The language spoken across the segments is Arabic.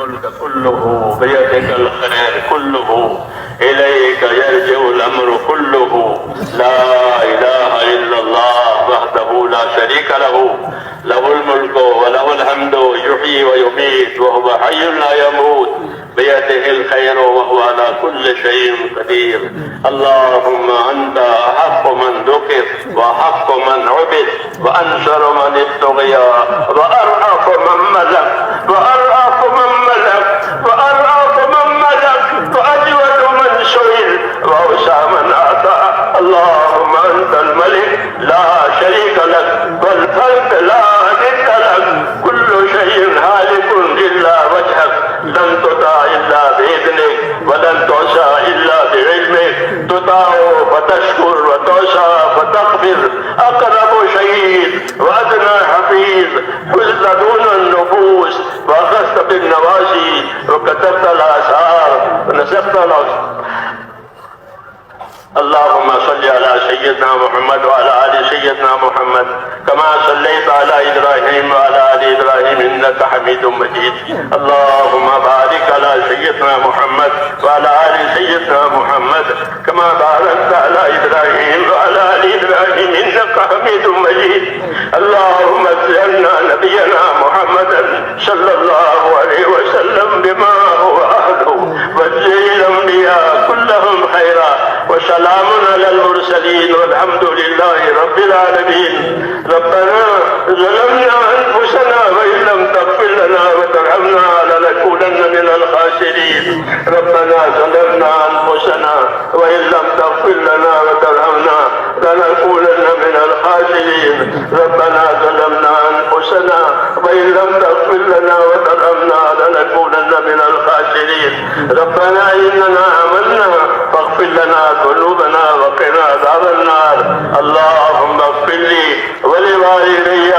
الملك كله بيدك الخير كله إليك يرجع الأمر كله لا إله إلا الله وحده لا شريك له له الملك وله الحمد يحيي ويميت وهو حي لا يموت بيده الخير وهو على كل شيء قدير. اللهم أنت أحق من ذكر وأحق من عبد وأنصر من ابتغي وأرأف من ملك وأرأف من ملك وأرأف من ملك وأجود من سئل وأوسع من أعطى. اللهم أنت الملك لا شريك لك والفرد لا ند لك كل شيء هالك إلا وجهك لن تطاع إلا بإذنك ولن تعصى إلا بعلمك تطاع فتشكر وتعصى فتغفر أقرب شهيد وأدنى حفيظ حزت دون النفوس وأخذت بالنواسي وكتبت الآثار ونسخت الأصل. اللهم صل على سيدنا محمد وعلى آل سيدنا محمد كما صليت على إبراهيم وعلى آل إبراهيم إنك حميد مجيد. اللهم بارك على سيدنا محمد وعلى آل سيدنا محمد كما باركت على إبراهيم وعلى آل إبراهيم إنك حميد مجيد. اللهم اجعلنا نبينا محمدا صلى الله عليه وسلم بما هو أهله واجعل الأنبياء كلهم خيرا وسلام على المرسلين والحمد لله رب العالمين. ربنا ظلمنا أنفسنا وإن لم تغفر لنا وترحمنا لنكونن من الخاسرين. ربنا ظلمنا أنفسنا وإن لم تغفر لنا وترحمنا لنكونن من الخاسرين. ربنا ظلمنا أنفسنا وإن لم تغفر لنا وترحمنا لنكونن من الخاسرين. ربنا إننا آمنا فاغفر لنا ذنوبنا وقنا عذاب النار. اللهم اغفر لي ولوالدي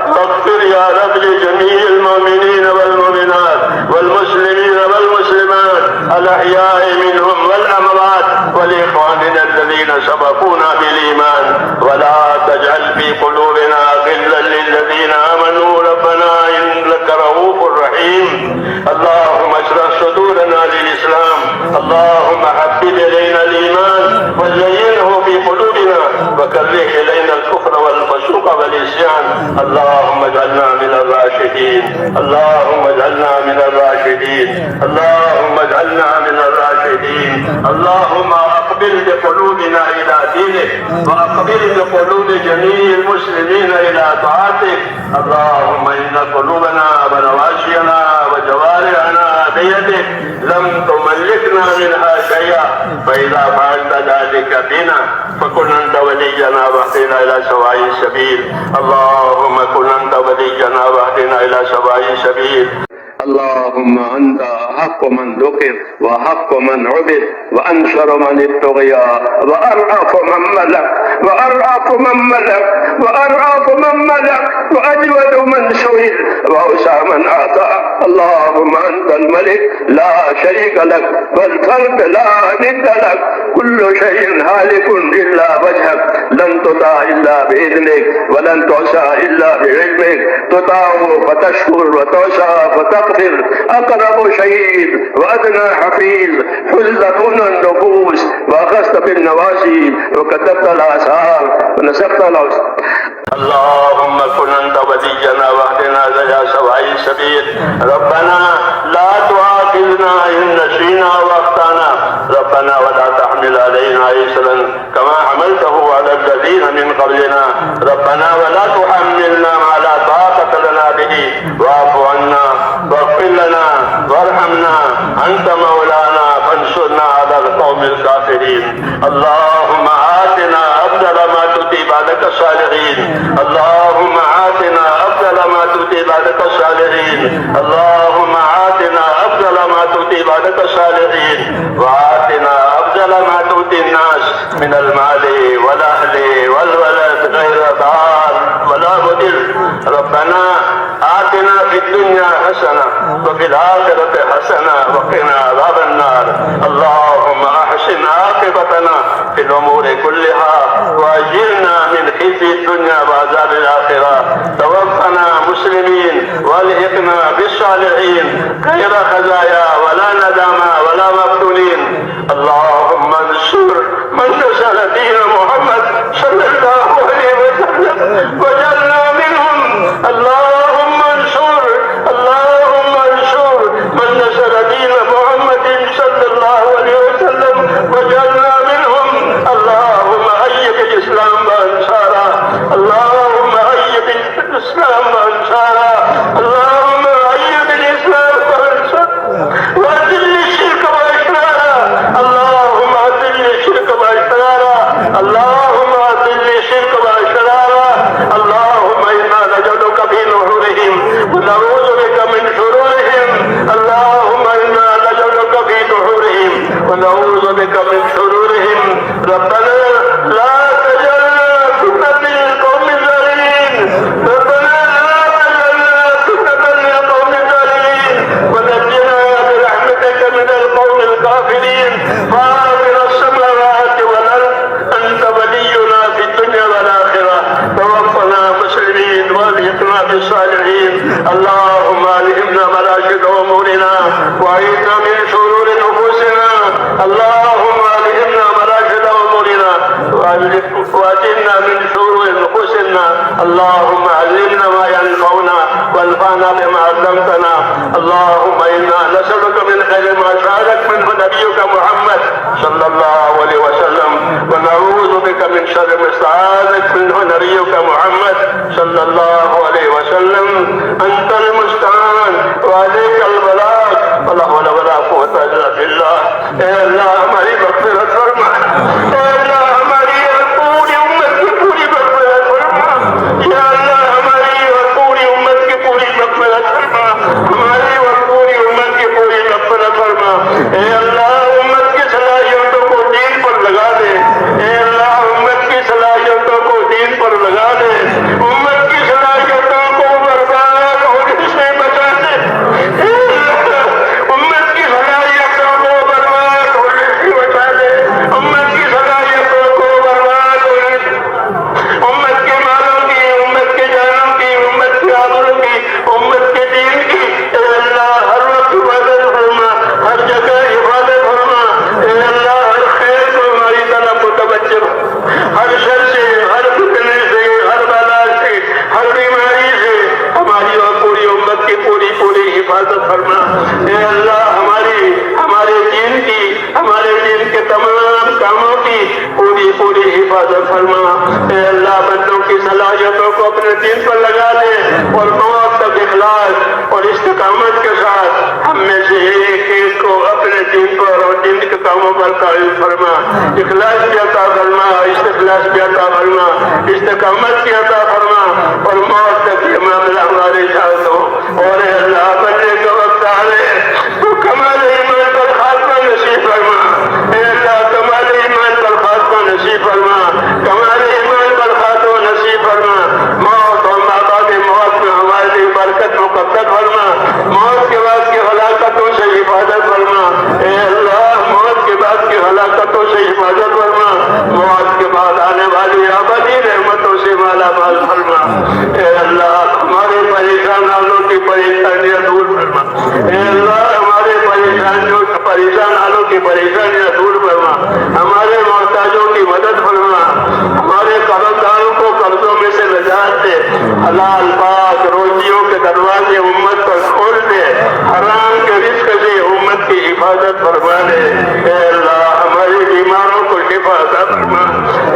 واغفر يا رب لجميع المؤمنين والمؤمنات والمسلمين والمسلمات الأحياء منهم والأموات ولإخواننا الذين سبقونا بالإيمان ولا تجعل في قلوبنا غلا للذين آمنوا ربنا إنك رؤوف رحيم. اللهم اشرح صدورنا للإسلام. اللهم حبب إلينا الإيمان وزينه في قلوبنا وكره إلينا الكفر والفسوق والعصيان. اللهم اجعلنا من الراشدين. اللهم اجعلنا من الراشدين. اللهم اجعلنا من الراشدين. اللهم أقبل بقلوبنا إلى دينك وأقبل بقلوب جميع المسلمين إلى طاعتك. اللهم إن قلوبنا ونواشينا وجوارحنا بيدك لم تملكنا منها شيئا فإذا فعلت ذلك بنا فكن أنت ولينا واهدنا إلى سواء السبيل. اللهم كن أنت ولينا واهدنا إلى سواء السبيل. اللهم أنت أحق من ذكر وأحق من عبد وأنصر من ابتغي وأرأف من ملك وأرأف من ملك وأرأف من ملك وأجود من سئل وأوسع من أعطى. اللهم أنت الملك لا شريك لك والفرد لا ند لك كل شيء هالك إلا وجهك لن تطاع إلا بإذنك ولن تعصى إلا بعلمك تطاع فتشكر وتعصى فتغفر أقرب شهيد وأدنى حفيظ حزت دون النفوس وأخذت بالنواسي وكتبت الآثار ونسخت الأصل. اللهم كن أنت ولينا واهدنا إلى سواء السبيل. ربنا لا تؤاخذنا إن نسينا وأخطأنا. ربنا ولا تحمل علينا إصرا كما حملته على الذين من قبلنا. ربنا ولا تحملنا ما لا طاقة لنا به واعف عنا واغفر لنا وارحمنا أنت مولانا فانصرنا على القوم الكافرين. اللهم آتنا أفضل ما تؤتي بعدك الصالحين. اللهم آتنا أفضل ما تؤتي بعدك الصالحين. اللهم آتنا أفضل ما تؤتي بعدك الصالحين وآتنا أفضل ما تؤتي الناس من المال والأهل والولد غير ضار ولا مضل. ربنا آتنا في الدنيا حسنة وفي الآخرة حسنة وقنا عذاب النار. اللهم أحسن عاقبتنا في الأمور كلها وأجرنا من خزي الدنيا وعذاب الآخرة. توفنا مسلمين والحقنا بالصالحين. صالحين غير خزايا ولا ندامى ولا مفتونين. اللهم انصر من نصر دين محمد صلى الله عليه وسلم واجعلنا منهم. اللهم انصر من نصر دين محمد صلى الله عليه وسلم واجعلنا منهم. اللهم أيد الإسلام وأنصاره. اللهم أيد الإسلام وأنصاره. اللهم أيد الإسلام وأنصاره وأذل الشرك وأشراره. اللهم أذل الشرك وأشراره. اللهم أذل الشرك وأشراره. اللهم إنا نجعلك في نحورهم ونعوذ بك من شرورهم. اللهم إنا نجعلك في نحورهم ونعوذ بك من شرورهم. ربنا لا تجعلنا فتنة للقوم الظالمين. ربنا لا تجعلنا فتنة للقوم الظالمين ونجنا برحمتك من القوم الكافرين. فاطر السماوات والأرض أنت ولينا في الدنيا والآخرة. توفنا مسلمين والحقنا بالصالحين. اللهم ألهمنا مراشد أمورنا وأعذنا من شرور نفوسنا. اللهم ألهمنا مراشد أمورنا وأجرنا من شرور نفوسنا. اللهم علمنا ما ينفعنا وانفعنا بما علمتنا. اللهم إنا نسألك من خير ما سألك منه نبيك محمد صلى الله عليه وسلم ونعوذ بك من شر ما استعاذك منه نبيك محمد صلى الله عليه وسلم. أنت المستعان وعليك البلاغ ولا حول ولا قوة إلا بالله. اے اللہ ہماری مغفرت فرما. اے اللہ ہماری اور پوری امت کی پوری مغفرت فرما. یا اللہ ہماری اور پوری امت کی پوری مغفرت فرما. ہماری اور پوری امت کی پوری مغفرت فرما. اے اللہ امت کی صلاحیتوں کو دین پر لگا دے. اے اللہ امت کی صلاحیتوں کو دین پر لگا دے. امت کی صلاحیتوں کو برباد ہونے سے بچا دے. امت کی صلاحیتوں کو برباد ہونے سے بچا دے. امت کی صلاحیتوں کو برباد ہونے سے امت کے مالوں کی, امت کے جانوں کی, امت کے آبروں کی, امت کے دین کی. اے اللہ ہر وقت حفاظت فرما, ہر جگہ حفاظت فرما. اے اللہ ہر خیر کو ہماری طرف متوجہ, ہر شر سے, ہر فتنے سے, ہر بلا سے, ہر بیماری سے ہماری اور پوری امت کی پوری حفاظت فرما. اے اللہ ہمارے دین کی, ہمارے دین کے تمام کاموں کی پوری حفاظت فرما. اے اللہ بندوں کی صلاحیتوں کو اپنے دین پر لگا دے اور موت تک اخلاص اور استقامت کے ساتھ ہم میں سے ایک کو اپنے دین پر اور دین کے کاموں پر قائم فرما. اخلاص کی عطا فرما, استخلاص کی عطا فرما, استقامت کی عطا فرما اور موت تک یہ معاملہ ہمارے ساتھ ہو. اور اے اللہ بننے کا وقت آ رہے تو کمال ایمان پر خاتمہ نصیب فرما. اے اللہ کمال ایمان پر خاتمہ نصیب فرما. کمال ایمان پر خاتمہ نصیب فرما. موت اور بعد موت میں ہمارے لیے برکت مقدر فرما. موت کے بعد کی ہلاکتوں سے حفاظت فرما. اے اللہ موت کے بعد کی ہلاکتوں سے حفاظت فرما. موت کے بعد آنے والی ابدی رحمتوں سے مالا مال فرما. اے اللہ ہمارے پریشان حالوں کی پریشانیاں دور فرما. اے اللہ ہمارے پریشان حالوں کی پریشانیاں دور فرما. ہمارے محتاجوں کی مدد فرما. ہمارے قرضداروں کو قرضوں میں سے نجات دے. حلال پاک روزیوں کے دروازے امت پر کھول دے. حرام کے رزق سے امت کی حفاظت فرما دے. اے اللہ ہماری بیماروں کو شفا عطا فرما.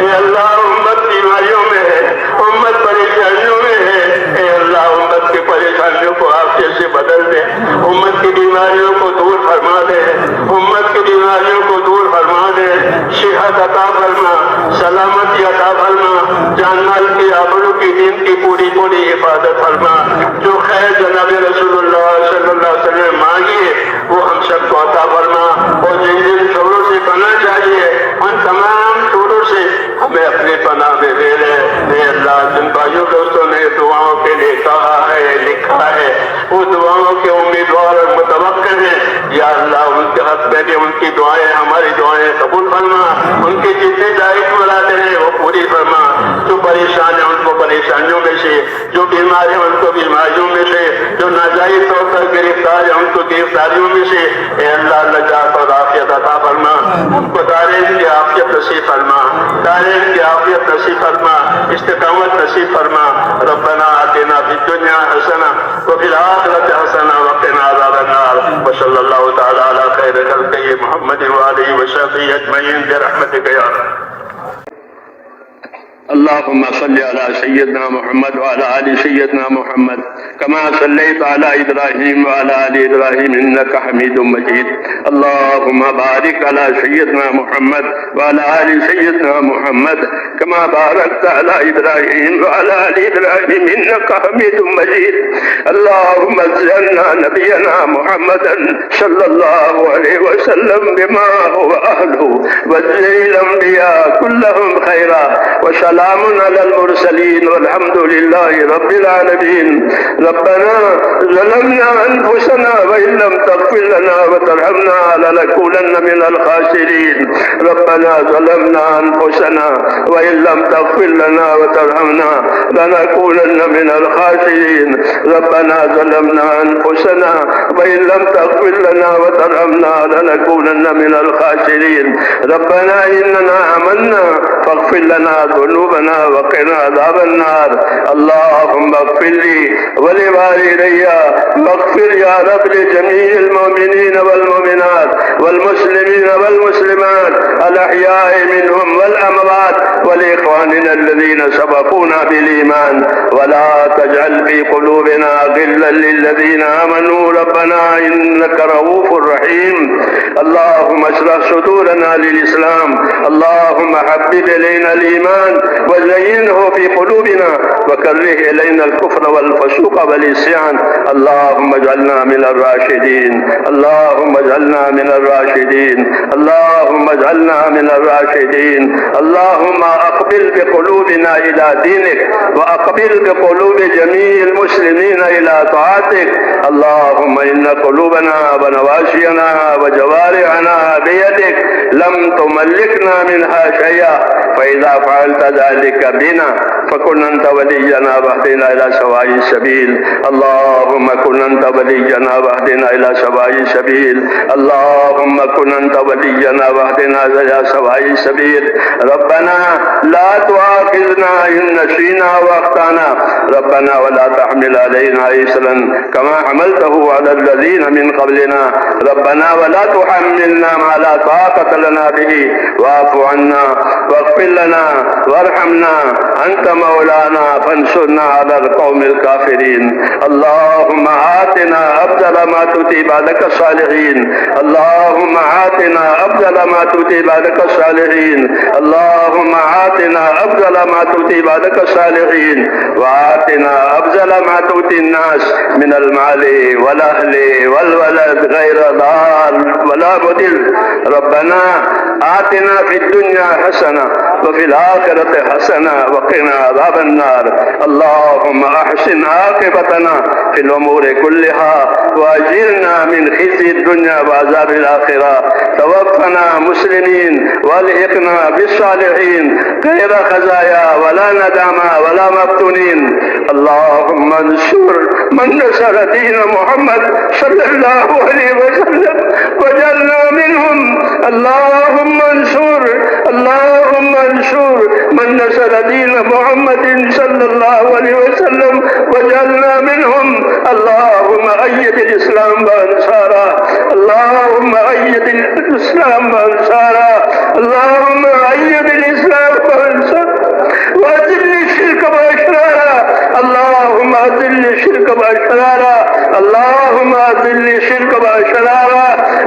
اے اللہ امت بیماریوں میں ہے, امت پریشانیوں میں ہے. اے اللہ امت کی پریشانیوں کو آپ سے بدل دے. امت کی بیماریوں کو دور فرما دے. امت کی بیماریوں کو دور فرما دے. صحت عطا فرما, سلامتی عطا فرما, جان مال کی آبرو کی دین کی پوری حفاظت فرما. جو خیر جناب رسول اللہ صلی اللہ علیہ وسلم مانگیے وہ ہم سب کو عطا فرما. اور جن شوروں سے بنا چاہیے ان تمام شوروں سے ہمیں اپنی پناہ میں لے لے. اے اللہ جن بھائیوں دوستوں نے دعاؤں کے لیے کہا ہے, لکھا ہے, وہ دعاؤں کے امیدوار اور متوقع ہیں. یا اللہ ان کے حق میں بھی ان کی دعائیں, ہماری دعائیں قبول فرما. ان کی جتنی دائیں مرادیں ہیں وہ پوری فرما. جو پریشان ہیں ان کو پریشانیوں میں سے, جو بیمار ہیں ان کو بیماریوں میں سے, جو ناجائز طور پر گرفتار गिरफ्तारियों में से अल्लाह नजात और आफियत अता फरमा, हमको दारेन की आफियत नसीब फरमा, दारेन की आफियत नसीब फरमा, इस्तिकामत नसीब फरमा। रब्बना आतिना फिद दुनिया हसना व फिल आखिरति हसना व क़िना अज़ाबन्नार। व सल्लल्लाहु तआला अला खैरि खल्क़िही मुहम्मद व आलिहि व सहबिही अजमईन बिरहमतिका या अल्लाहुम्मा सल्लि अला सय्यिदना मुहम्मद व अला आलि सय्यिदना मुहम्मद कमा सल्लैता अला इब्राहीम व अला आलि इब्राहीम इन्नका हमीदुम मजीद। अल्लाहुम्मा बारिक अला सय्यिदना मुहम्मद व अला आलि सय्यिदना मुहम्मद कमा बारकता अला इब्राहीम व अला आलि इब्राहीम इन्नका हमीदुम मजीद। अल्लाहुम्मा ज़िदना नबियना मुहम्मदन सल्लल्लाहु अलैहि वसल्लम बिमा हुवा अहलुहु व ज़िल अंबिया कुल्लहुम खैरा व सलामुन अलल मुरसलीन वल्हम्दुलिल्लाहि रब्बिल आलमीन। रब्बना ज़लमना अनफुसना व इन लम तग़फिर लना व तरहमना लनकूनन्न मिनल खासिरीन। रब्बना ज़लमना अनफुसना व इन लम तग़फिर लना व तरहमना लनकूनन्न मिनल खासिरीन। रब्बना ज़लमना अनफुसना व इन लम तग़फिर लना व तरहमना लनकूनन्न मिनल खासिरीन। रब्बना इन्नना आमन्ना फ़ग़फिर लना ज़ुनूबना व क़िना अज़ाबन्नार। अल्लाहुम्मा अग़फ़िर ली व लिवालिदैया वग़फ़िर या रब लिजमीइल मुमिनीन वल मुमिनात वल मुस्लिमीन वल मुस्लिमात अल अहयाइ मिनहुम वल अमवात व लिइख़वानिना अल्लज़ीना सबक़ूना बिल ईमान व ला तजअल फ़ी क़ुलूबिना ग़िल्लन लिल्लज़ीना आमनू रब्बना इन्नका रऊफ़ुर रहीम। अल्लाहुम्मा अश्रह सुदूरना लिल इस्लाम। अल्लाहुम्मा हब्बिब इलैना अल ईमान व ज़य्यिनहु फ़ी क़ुलूबिना व कर्रिह इलैना अल कुफ़्र वल फ़ुसूक़ वल इस्यान। अल्लाहुम्मा इजअलना मिनर राशिदीन। अल्लाहुम्मा इजअलना मिनर राशिदीन। अल्लाहुम्मा इजअलना मिनर राशिदीन। अल्लाहुम्मा अक़बिल बिक़ुलूबिना इला दीनिक व अक़बिल बिक़ुलूबि जमीइल मुस्लिमीन इला ताअतिक। अल्लाहुम्मा इन्ना क़ुलूबना व नवासियना व जवारिहना बियदिक लम तुमल्लिकना मिनहा शैअ फ़इज़ा फ़अल्त ज़ालिका बिना फ़कुन अंत वलिय्यना वहदिना इला सवाइस सबील। अल्लाहुम्मा कुन अंत वलिय्यना वहदिना इला सवाइस सबील। अल्लाहुम्मा कुन अंत वलिय्यना वहदिना इला सवाइस सबील। रब्बना ला तुआखिज़ना इन नसीना व अख़्ताना। रब्बना व ला तहमिल अलैना इसरन कमा हमलतहु अलल लज़ीना मिन क़ब्लिना। रब्बना व ला तुहम्मिलना मा ला ताक़त लना बिही वाफ़ु अन्ना वग़फ़िर लना वरहमना अंत मौलाना फंसुरना अलल क़ौमिल काफ़िरीन। अल्लाहुम्मा आतिना अफ़ज़ल मा तु'ती इबादक सालिहीन। अल्लाहुम्मा आतिना अफ़ज़ल मा तु'ती इबादक सालिहीन। अल्लाहुम्मा आतिना अफ़ज़ल मा तु'ती इबादक सालिहीन व आतिना अफ़ज़ल मा तु'ती अन्नास मिनल माली वल अहली वल वलद गैर दाल वला मुदिल। रब्बना आतिना फिद दुनिया हसना व फिल आखिरति हसना व क़िना अज़ाबन्नार। अल्लाहुम्मा अहसिन आक़िबतना फिल उमूरि कुल्लिहा व अजिरना मिन ख़िज़्यिद दुनिया व अज़ाबिल आख़िरा। तवफ़्फ़ना मुस्लिमीन व अल्हिक़ना बिस्सालिहीन गैर ख़ज़ाया वला नदामा वला मफ़्तूनीन। अल्लाहुम्मा अंसुर मन नसर दीन मुहम्मद सल्लल्लाहु अलैहि वसल्लम वजअलना मिनहुम। अल्लाहुम्मा अंसुर मन नसर दीन मुहम्मद सल्लल्लाहु अलैहि वसल्लम वजअलना मिनहुम। अल्लाहुम्मा अय्यिदिल इस्लाम व अंसारा। अल्लाहुम्मा अय्यिदिल इस्लाम व अंसारा। अल्लाहुम्मा अय्यिदिल इस्लाम व अंसारा व अज़िल शिर्क व अशरारा। अल्लाहुम्मा अज़िल शिर्क व अशरारा। अल्लाहुम्मा अज़िल शिर्क व अशरारा।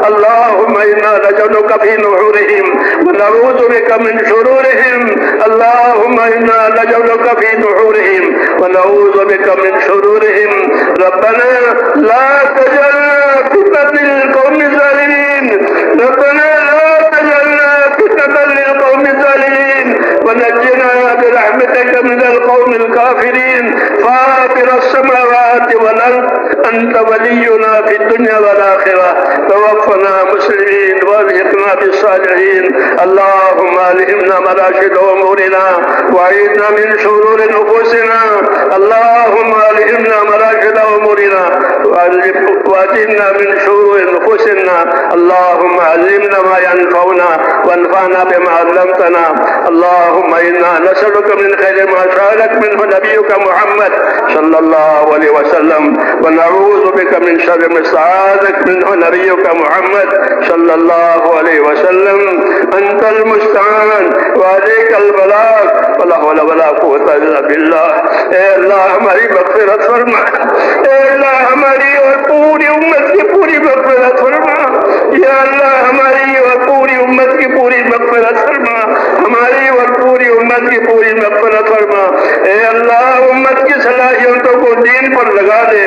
अल्लाहुम्मा इन्ना नजअलुका फ़ी नुहूरिहिम व नऊज़ु बिका मिन शुरूरिहिम। अल्लाहुम्मा इन्ना नजअलुका फ़ी नुहूरिहिम व नऊज़ु बिका मिन शुरूरिहिम। रब्बना ला तजअलना फितनतल लिलक़ौमिज़ ज़ालिमीन। रब्बना ला तजअलना फितनतल लिलक़ौमिज़ ज़ालिमीन व नज्जिना बिरहमतिका मिनल क़ौमिल काफ़िरीन। फ़ातिरस समावाति वल अर्ज़ अंत वलियुना फ़िद दुनिया वल आख़िरा। तवफ़्फ़ना मुस्लिमीन व والحقنا بالصالحين. اللهم ألهمنا مراشد أمورنا وأعذنا من شرور نفوسنا. اللهم ألهمنا مراشد أمورنا وأعذنا من شرور نفوسنا. اللهم علمنا ما ينفعنا وانفعنا بما علمتنا. اللهم إنا نسألك من خير ما سألك منه نبيك محمد صلى الله عليه وسلم، ونعوذ بك من شر ما استعاذك منه نبيك محمد صلى الله عليه وسلم. أنت المستعان وعليك البلاغ ولا حول ولا قوة إلا بالله. اے اللہ ہماری مغفرت فرما. اے اللہ ہماری اور پوری امت کی پوری مغفرت فرما. یا اللہ ہماری اور پوری امت کی پوری مغفرت فرما. ہماری اور پوری امت کی پوری مغفرت فرما. اے اللہ امت کی صلاحیتوں کو دین پر لگا دے.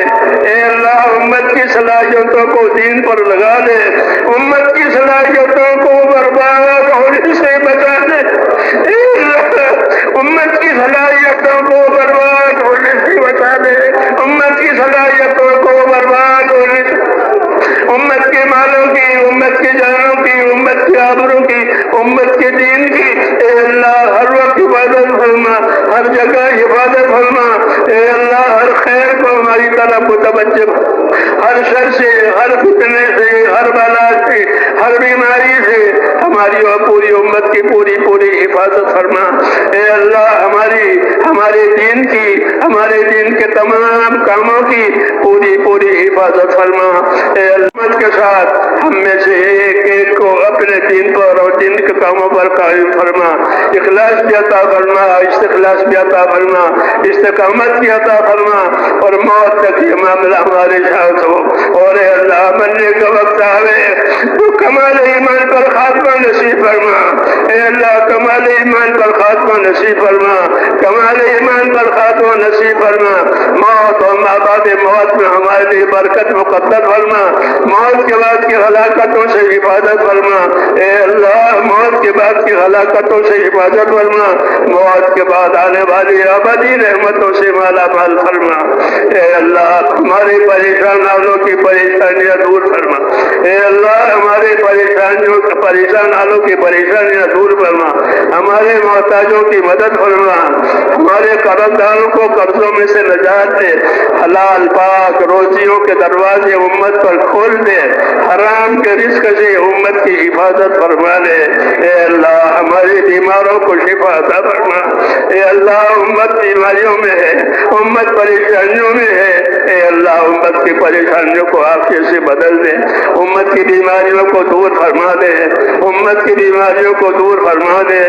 اے اللہ امت کی صلاحیتوں کو دین پر لگا دے. امت کی صلاحیتوں کو برباد ہونے سے بچا دے. اے اللہ امت کی صلاحیتوں کو برباد ہونے سے بچا دے. امت کی صلاحیتوں کو برباد ہونے سے، امت کے مالوں کی، امت کی جانوں کی، امت کے آبروں کی، امت کے دین کی اے اللہ ہر وقت حفاظت فرما، ہر جگہ حفاظت فرما. اے اللہ ہر خیر کو ہماری طرف متوجہ، ہر شر سے، ہر فتنے سے، ہر بلا سے، ہر بیماری سے ہماری اور پوری امت کی پوری حفاظت فرما. اے اللہ ہمارے دین کی، ہمارے دین کے تمام کاموں کی پوری حفاظت فرما. اے اللہ کے ساتھ ہم میں سے ایک کو اپنے دین پر اور دین کے کاموں پر قائم فرما. اخلاص بھی عطا فرما، استخلاص بھی عطا فرما، استقامت بھی عطا فرما، اور موت تک یہ معاملہ ہمارے ساتھ ہو. اور اے اللہ مرنے کا وقت آوے تو کمال ایمان پر خاتمہ نصیب فرما. اے اللہ کمال ایمان پر خاتمہ نصیب فرما، کمال ایمان پر خاتمہ نصیب فرما. موت اور ماں بعد موت میں ہمارے لیے برکت مقدر فرما. موت کے بعد کی ہلاکتوں سے حفاظت فرما. اے اللہ موت کے بعد کی ہلاکتوں سے حفاظت فرما. موت کے بعد آنے والی ابدی رحمتوں سے مالا مال فرما. اے اللہ ہمارے پریشان حالوں کی پریشانیاں دور فرما. اے اللہ ہمارے پریشان حالوں کی پریشانیاں دور فرما. ہمارے محتاجوں کی مدد فرما. ہمارے قرض داروں کو قرضوں میں سے نجات دے. حلال پاک روزیوں کے دروازے امت پر کھول دے. حرام کے رزق سے امت کی حفاظت فرما لے. اے اللہ ہمارے بیماروں کو شفا عطا فرما. اے اللہ امت بیماریوں میں ہے، امت پریشانیوں میں ہے. اے اللہ امت کی پریشانیوں کو عافیت سے بدل دے. امت کی بیماریوں کو دور فرما دے. امت کی بیماریوں کو دور فرما دے.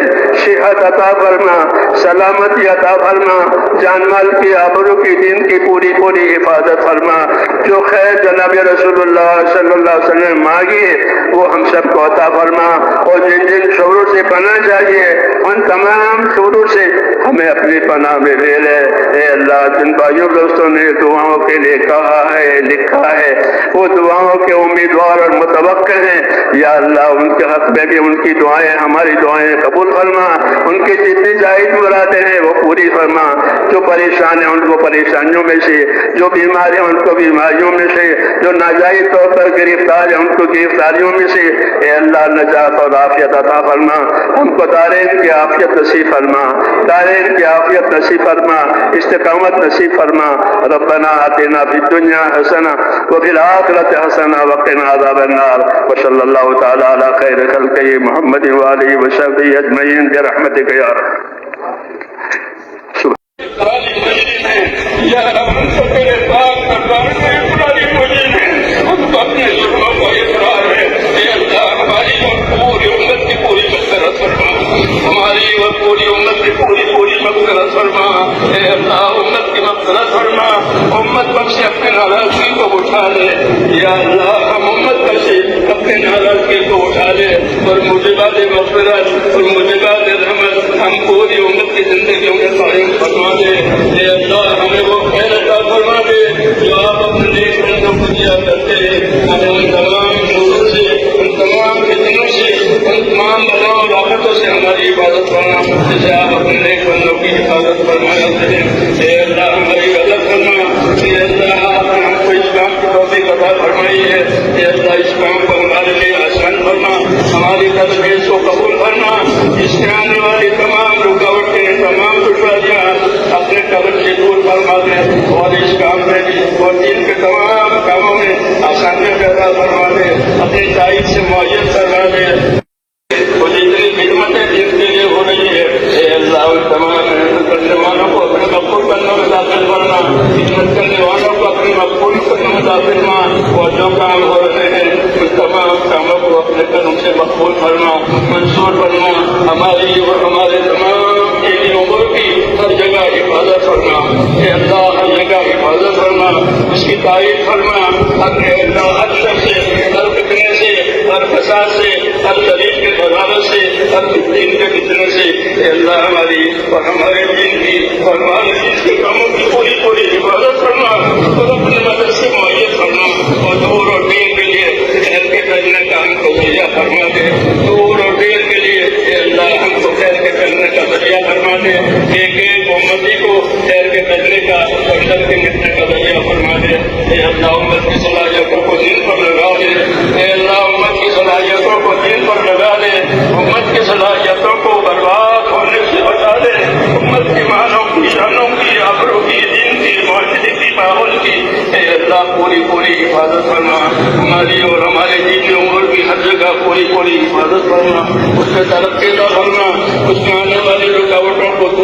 صحت عطا فرما، سلامتی عطا فرما. جان مال کی، آبرو کی، دین کی پوری حفاظت فرما. جو خیر جناب رسول اللہ صلی اللہ علیہ وسلم مانگی وہ ہم سب کو عطا فرما. اور جن شعوروں سے پناہ چاہیے ان تمام شعوروں سے ہمیں اپنی پناہ میں لے لے. اے اللہ جن بھائیوں دوستوں نے دعاؤں کے لیے کہا ہے، لکھا ہے، وہ دعاؤں کے امیدوار اور متوقع ہیں. یا اللہ ان کے حق میں بھی ان کی دعائیں، ہماری دعائیں قبول فرما. ان کی جتنی جائز مرادیں ہیں وہ پوری فرما. جو پریشان ہیں ان کو پریشانیوں میں سے، جو بیمار ہیں ان کو بیماریوں میں سے، جو ناجائز طور پر گرفتار ہیں ان کو گرفتاریوں میں سے اے اللہ نجات اور عافیت عطا فرما. ہم کو دارین کی عافیت نصیب فرما، دارین کی عافیت نصیب فرما، استقامت نصیب فرما. ربنا آتنا فی الدنیا حسنہ وفی الآخرۃ حسنہ وقنا عذاب النار. وصلی اللہ تعالی علی خیر خلقہ محمد وآلہ وصحبہ اجمعین برحمتک یا رب. یا رب ہم سب کے پاک دربار میں اپنی مجید ہے، ہم کو اپنے ظلموں کو اقرار ہے. اے اللہ ہماری اور پوری امت کی پوری مغفرت فرما. ہماری اور پوری امت کی پوری مغفرت فرما. اے اللہ امت کی مغفرت فرما. امت پر سے اپنے ناراضگی کو اٹھا لے. یا اللہ ہم امت پر سے اپنے ناراضگی کو اٹھا لے اور موجبات مغفرت اور موجبات رحمت ہم پوری امت کی زندگیوں میں قائم فرما دے. اے اللہ ہمیں وہ خیر عطا فرما دے جو آپ اپنے نیک بندوں کو دیا کرتے ہیں. ہمیں ان تمام شرور سے، ان تمام فتنوں سے، ان تمام بلاؤں اور آفتوں سے ہماری حفاظت فرما جیسے آپ اپنے نیک بندوں کی حفاظت فرمایا کریں. اے اللہ ہماری غلط فرما. اے اللہ آپ نے ہم کو اسلام کی توفیق عطا فرمائی ہے. اے اللہ اس کام کو ہمارے لیے آسان فرما. اپنی تائید سے معین فرما دے. وہ جتنی خدمتیں جن کے لیے ہو رہی ہے اے اللہ ان تمام محنت کرنے والوں کو اپنے مقبول کرنے میں داخل کرنا, خدمت کرنے والوں کو اپنے مقبول کرنے میں داخل کرنا, اور جو کام ہو رہے ہیں ان تمام کاموں کو اپنے قدم سے مقبول کرنا, منصور کرنا. ہماری اور ہمارے تمام دینی امور کی ہر جگہ حفاظت کرنا اے اللہ, ہر جگہ حفاظت کرنا, اس کی تعریف کرنا. اپنے اللہ ہر شر سے, ہر فتنے سے, ہر فساد سے, ہر شریف کے بغاوت سے, ہر دین کے فتنے سے اے اللہ ہماری اور ہمارے دین کی اور ہمارے دین کے کاموں کی پوری پوری حفاظت کرنا اور اپنے مدد سے معیت کرنا. اور دور اور دین کے لیے خیر کے کرنے کا ہم کو ذریعہ فرما دے. دور اور دین کے لیے اے اللہ ہم کو خیر کے کرنے کا ذریعہ فرما دے. ایک ایک امتی کو خیر کے کرنے کا اور شر کے مٹنے کا ذریعہ فرما دے. اے اللہ امت کی صلاحیتوں کو دین پر لگا دے. اے اللہ امت کی صلاحیتوں کو دین پر لگا دے. امت کی صلاحیتوں کو برباد ہونے سے بچا دے. امت کی مانوں کی, شانوں کی, آبروں کی, دین کی, معاشرے کی, ماحول کی اے اللہ پوری پوری حفاظت کرنا. ہماری اور ہمارے دینی امور کی ہر جگہ پوری پوری حفاظت کرنا. اس سے ترقی کا کرنا, اس میں آنے والی رکاوٹوں کو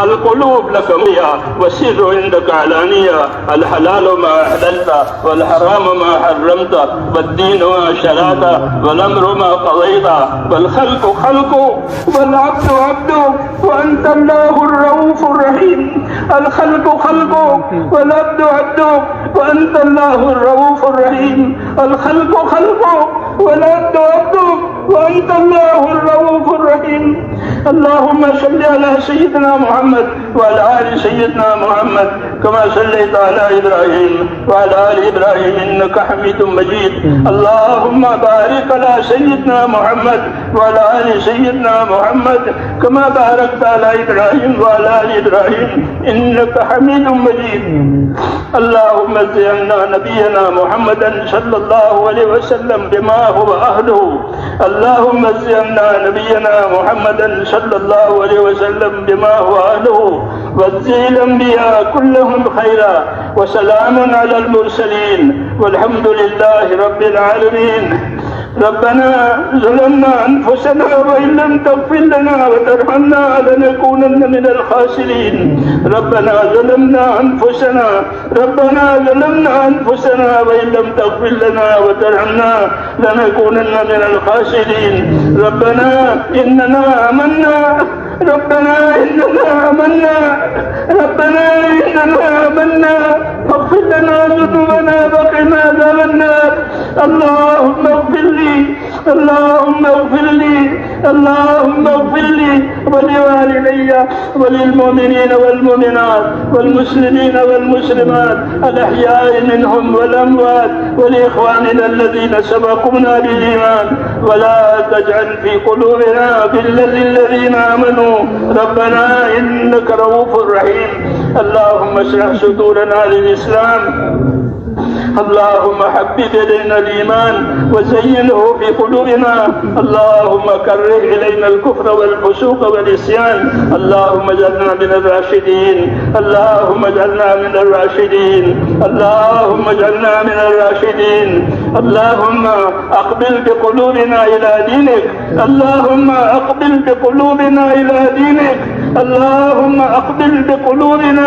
القلوب لك مية والسر عندك علانية. الحلال ما أحللت والحرام ما حرمت والدين ما شرعت والأمر ما قضيت والخلق خلق والعبد عبد وأنت الله الرؤوف الرحيم. الخلق خلق والعبد عبد وأنت الله الرؤوف الرحيم. الخلق خلق والعبد عبد وأنت الله الرؤوف الرحيم. اللهم صل على سيدنا محمد وعلى آل سيدنا محمد كما صليت على إبراهيم وعلى آل إبراهيم إنك حميد مجيد. اللهم بارك على سيدنا محمد وعلى آل سيدنا محمد كما باركت على إبراهيم وعلى آل إبراهيم إنك حميد مجيد. اللهم زينا نبينا محمدا صلى الله عليه وسلم بما هو أهله. اللهم زينا نبينا محمدا صلى الله عليه وسلم بما هو أهله وزي الأنبياء كلهم خيرا وسلام على المرسلين والحمد لله رب العالمين. ربنا ظلمنا أنفسنا وإن لم تغفر لنا وترحمنا لنكونن من الخاسرين. ربنا ظلمنا أنفسنا وإن لم تغفر لنا وترحمنا لنكونن من الخاسرين. ربنا إننا آمنا فاغفر لنا ذنوبنا وقنا عذاب النار. اللهم اغفر لي ولوالدي وللمؤمنين والمؤمنات والمسلمين والمسلمات الأحياء منهم والأموات ولإخواننا الذين سبقونا بالإيمان ولا تجعل في قلوبنا غلا للذين آمنوا ربنا إنك رؤوف رحيم. اللهم اشرح صدورنا للإسلام. اللهم حبب إلينا الإيمان وزينه في قلوبنا. اللهم كره إلينا الكفر والفسوق والعصيان. اللهم اجعلنا من الراشدين. اللهم أقبل بقلوبنا إلى دينك. اللهم أقبل بقلوبنا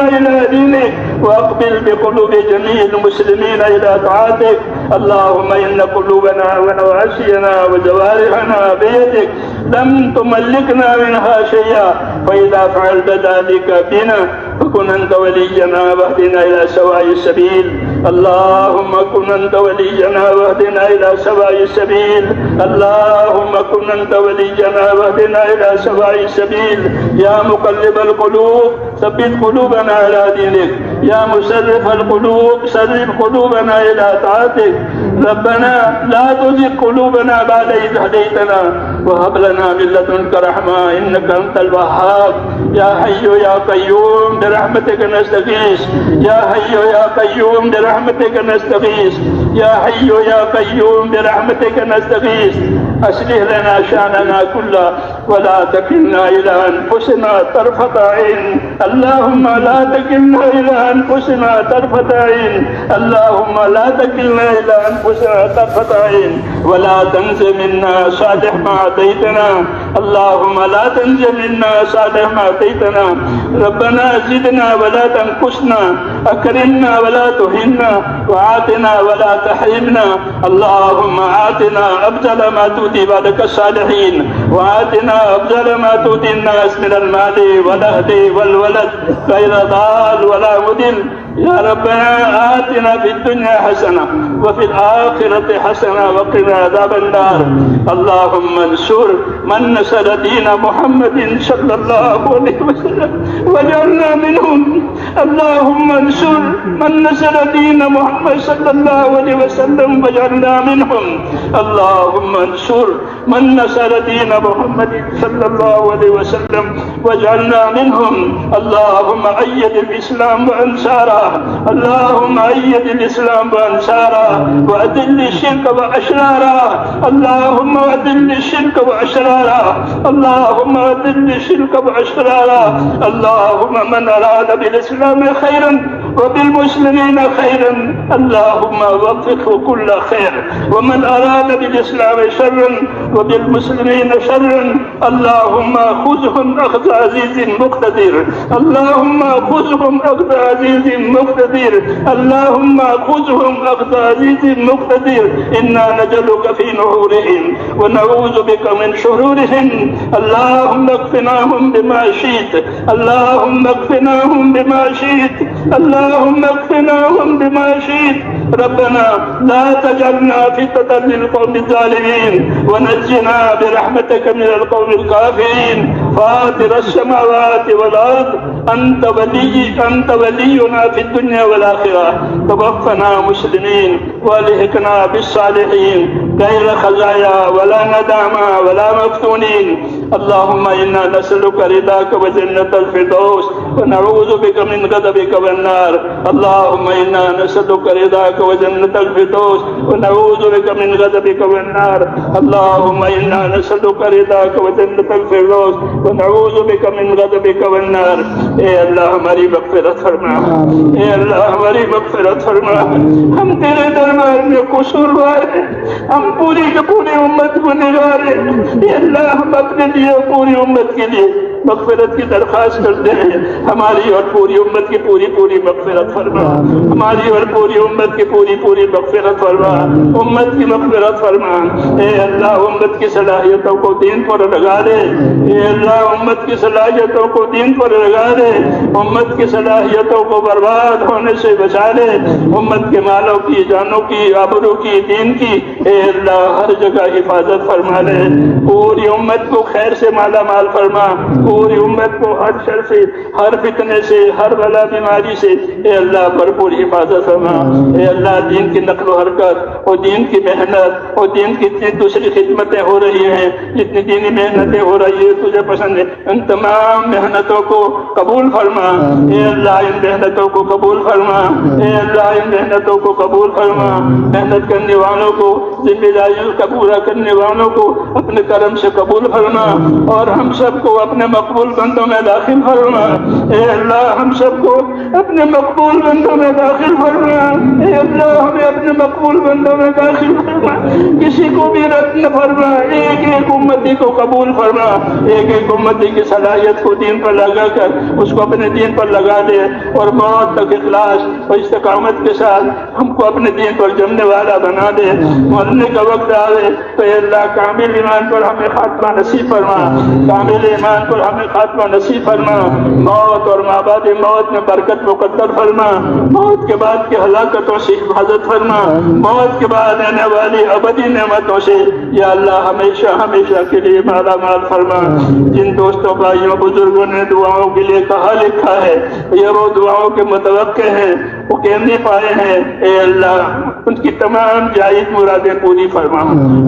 إلى دينك وأقبل بقلوب جميع المسلمين إلى طاعتك. اللهم إن قلوبنا ونواسينا وجوارحنا بيدك لم تملكنا منها شيئا، فإذا فعلت ذلك بنا فكن أنت ولينا واهدنا إلى سواء السبيل. اللهم كن أنت ولينا واهدنا إلى سواء السبيل. اللهم كن أنت ولينا واهدنا إلى سواء السبيل. يا مقلب القلوب ثبت قلوبنا على دينك. يا مسرف القلوب سرف قلوبنا إلى طاعتك. ربنا لا تزغ قلوبنا بعد إذ هديتنا وهب لنا من لدنك رحمة إنك أنت الوهاب. يا حي يا قيوم برحمتك نستغيث. يا حي يا قيوم برحمتك نستغيث. يا حي يا قيوم برحمتك نستغيث. أصلح لنا شأننا كله ولا تكلنا إلى أنفسنا طرفة عين. اللهم لا تكلنا إلى أنفسنا طرفة عين. اللهم لا تكلنا إلى أنفسنا طرفة عين ولا تنس منا صالح ما أعطيتنا. اللهم لا تنس منا صالح ما أعطيتنا. ربنا زدنا ولا تنقصنا، أكرمنا ولا تهنا، وآتنا ولا تحرمنا. اللهم آتنا أفضل ما تؤتي بعدك الصالحين، وآتنا أفضل ما تؤتي الناس من المال والأهل والولد غير ضال ولا مضل. يا ربنا آتنا في الدنيا حسنة وفي الآخرة حسنة وقنا عذاب النار. اللهم انصر من نصر دين محمد صلى الله عليه وسلم واجعلنا منهم. اللهم انصر من نصر دين محمد صلى الله عليه وسلم واجعلنا منهم. اللهم انصر من نصر دين محمد صلى الله عليه وسلم واجعلنا منهم. اللهم أيد الإسلام وأنصاره. اللهم أيد الإسلام وأنصاره وأذل الشرك وأشراره. اللهم أذل الشرك وأشراره. اللهم أذل الشرك وأشراره. اللهم من أراد بالإسلام خيرا وبالمسلمين خيرا اللهم وفقه كل خير، ومن أراد بالإسلام شرا وبالمسلمين شرا اللهم خذهم أخذ عزيز مقتدر. اللهم خذهم أخذ عزيز مقتدر. اللهم خذهم أخذ عزيز مقتدر. إنا نجلك في نحورهم ونعوذ بك من شرورهم. اللهم اكفناهم بما شئت. اللهم اكفناهم بما شئت. اللهم اكفناهم بما شئت. ربنا لا تجعلنا فتنة للقوم الظالمين ونجنا برحمتك من القوم الكافرين. فاطر السماوات والأرض أنت ولينا في الدنيا والآخرة. توفنا مسلمين والحقنا بالصالحين غير خزايا ولا ندامى ولا مفتونين. اللهم إنا نسألك رضاك وجنة الفردوس ونعوذ بك من غضبك والنار اللهم إنا نسألك رضاك وجنة الفردوس ونعوذ بك من غضبك والنار اللهم إنا نسألك رضاك وجنة الفردوس ونعوذ بك من غضبك والنار. اے اللہ ہماری مغفرت فرما، اے اللہ ہماری مغفرت فرما. ہم تیرے دربار میں قصوروار ہیں، ہم پوری کی پوری امت گنہگار ہیں. اے اللہ ہم اپنے لیے پوری امت کے لیے مغفرت کی درخواست کرتے ہیں. ہماری اور پوری امت کی پوری پوری مغفرت فرما، ہماری اور پوری امت کی پوری پوری مغفرت فرما، امت کی مغفرت فرما. اے اللہ امت کی صلاحیتوں کو دین پر لگا دے، اے اللہ امت کی صلاحیتوں کو دین پر لگا دے، امت کی صلاحیتوں کو برباد ہونے سے بچا لے، امت کے مالوں کی، جانوں کی، آبرو کی، دین کی اے اللہ ہر جگہ حفاظت فرما لے. پوری امت کو خیر سے مالا مال فرما، پوری امت کو ہر شر سے، ہر فتنے سے، ہر بلا بیماری سے اے اللہ بھرپور حفاظت فرما. اے اللہ دین کی نقل و حرکت اور دین کی محنت اور دین کی اتنی دوسری خدمتیں ہو رہی ہیں، جتنی دینی محنتیں ہو رہی ہیں تجھے پسند ہے، ان تمام محنتوں کو قبول فرما. اے اللہ ان محنتوں کو قبول فرما، اے اللہ ان محنتوں کو قبول فرما. محنت کرنے والوں کو، ذمہ داریوں کا پورا کرنے والوں کو اپنے کرم سے قبول فرما اور ہم سب کو اپنے مقبول بندوں میں داخل فرما. اے اللہ ہم سب کو اپنے مقبول بندوں میں داخل فرما. اے اللہ ہمیں اپنے مقبول بندوں میں داخل فرما، کسی کو بھی رد نہ فرما. ایک ایک امتی کو قبول فرما، ایک ایک امتی کی صلاحیت کو دین پر لگا کر اس کو اپنے دین پر لگا دے اور موت تک اخلاص اور استقامت کے ساتھ ہم کو اپنے دین پر جمنے والا بنا دے. مرنے کا وقت آئے تو اے اللہ کامل ایمان پر ہمیں خاتمہ نصیب فرما، کامل ایمان پر ہمیں خاتمہ نصیب فرما. موت اور مابعد موت میں برکت مقدر فرما، موت کے بعد کی ہلاکتوں سے حفاظت فرما، موت کے بعد آنے والی ابدی نعمتوں سے یا اللہ ہمیشہ ہمیشہ کے لیے مالا مال فرما. جن دوستوں بھائیوں بزرگوں نے دعاؤں کے لیے کہا لکھا ہے یہ وہ دعاؤں کے متوقع ہیں، وہ کہہ نہیں پائے ہیں. اے اللہ ان کی تمام جائز مرادیں پوری فرما،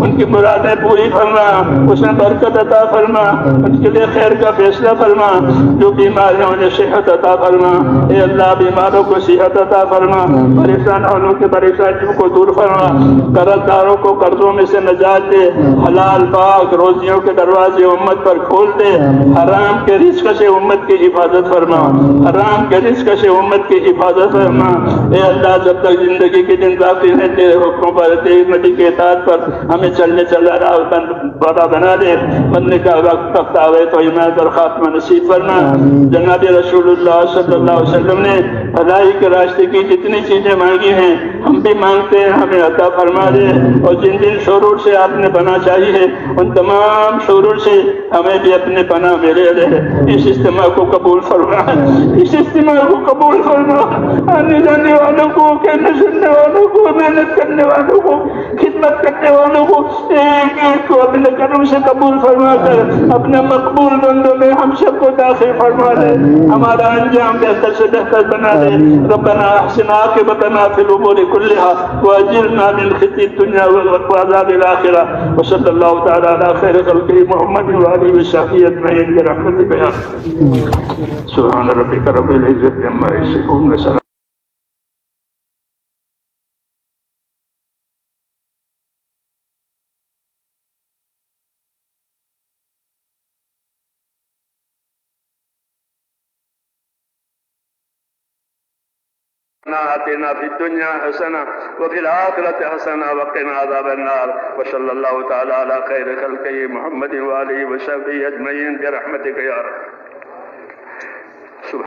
ان کی مرادیں پوری فرما، اس میں برکت عطا فرما، ان کے لیے خیر کا فیصلہ فرما. جو بیمار ہیں انہیں صحت عطا فرما. اے اللہ بیماروں کو صحت عطا فرما، پریشان والوں کے پریشانیوں کو دور فرما، قرض داروں کو قرضوں میں سے نجات دے، حلال پاک روزیوں کے دروازے امت پر کھول دے، حرام کے رزق سے امت کی حفاظت فرما، حرام کے رزق سے امت کی حفاظت فرما. اے اللہ جب تک زندگی کے دن باقی ہیں تیرے حکموں پر، تیری نبی کے اطاعت پر ہمیں چلنے چلا رہا بڑا بنا دے. بننے کا وقت آوے تو ایمان اور خاتمہ نصیب فرما. جناب رسول اللہ صلی اللہ علیہ وسلم نے بھلائی کے راستے کی جتنی چیزیں مانگی ہیں ہم بھی مانگتے ہیں، ہمیں عطا فرما دے. اور جن جن شرور سے آپ نے بنا چاہیے ان تمام شرور سے ہمیں بھی اپنے پناہ میں لے لے. اس اجتماع کو قبول فرما، اس اجتماع کو قبول فرما. آنے جانے والوں کو، کہنے سننے والوں کو، محنت کرنے والوں کو، خدمت کرنے والوں کو ایک ایک کو اپنے کرم سے قبول فرما کر اپنے مقبول بندوں میں ہم سب کو داخل فرما دے. ہمارا انجام بہتر سے بہتر بنا دے. ربنا احسن عاقبتنا فی الامور کلها واجرنا من خزي الدنيا وعذاب الاخرة. وصلی اللہ تعالی علی خیر خلقہ محمد وآلہ وصحبہ اجمعین برحمتک یا سبحان ربک رب العزة عما یصفون. آتنا في الدنيا حسنة وفي الآخرة حسنة وقنا عذاب النار. وصلى الله تعالى على خير خلقه محمد وآله وصحبه أجمعين برحمتك يا رب.